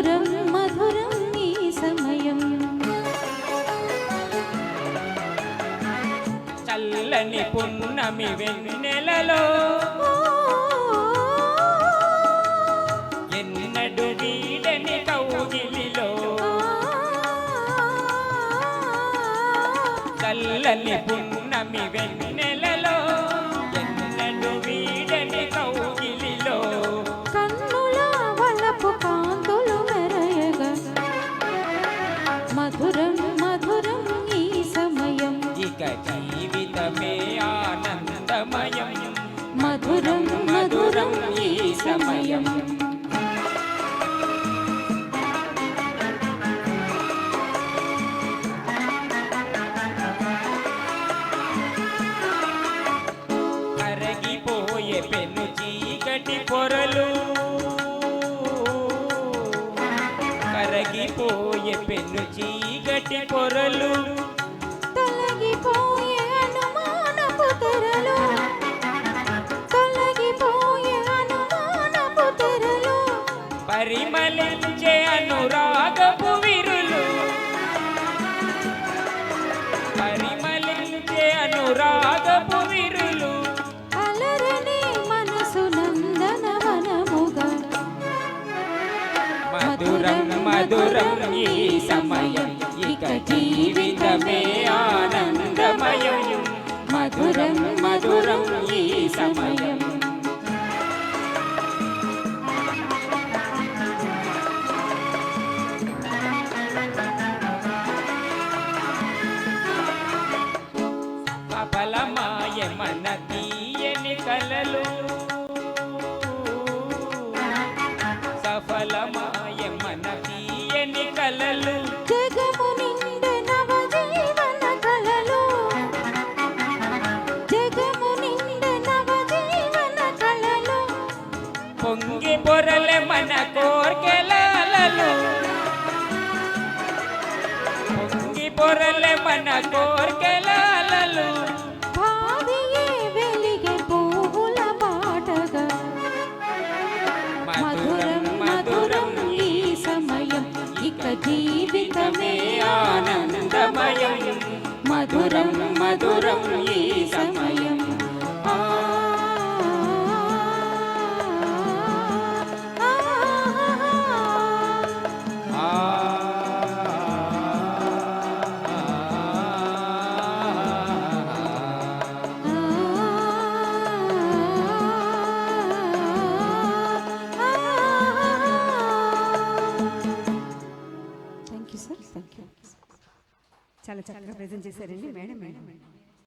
మధురం మధురం ఈ సమయం చల్లని పున్నమి వెన్నెలలో ఎన్నడు వీడని కౌగిలిలో చల్లని పున్నమి వెన్నెలలో ఎన్నడు వీడని కౌగిలిలో కన్నుల వలపు కాంతులు మెరయగా మధురం మధురం ఈ సమయం ఇక జీవితమే ఆనందమయం మధురం మధురం ఈ సమయం కరగిపోయే పెను చీకటి పొరలు కరగిపోయే పెను చీకటి పొరలు తొలగిపోయే అనుమానపు తెరలు తొలగిపోయే అనుమానపు తెరలు పరిమళించే అనురాగపు విరులు పరిమళించే అనురాగపు విరులు అలరని మనసు నందనవనముగా మధురం మధురం ఈ సమయం ఇక జీవితమే ఆనందమయం మధురం మధురం ఈ సమయం సఫలమాయ మన తీయని కలలు సఫలమాయ మన తీయని కలలు జగము నిండే నవజీవన కలలు జగము నిండే నవజీవన కలలు పొంగి పొరలే మన కోర్కెలలు పొంగి పొరలే మన కోర్కెలలు భావియే వెలిగే పువ్వుల బాటగా మధురం మధురం ఈ సమయం ఇక జీవితమే ఆనందమయం మధురం మధురం ఈ సమయం ఆ thank you sir thank you చాలా చక్కగా ప్రెజెంట్ చేశారండి మేడం.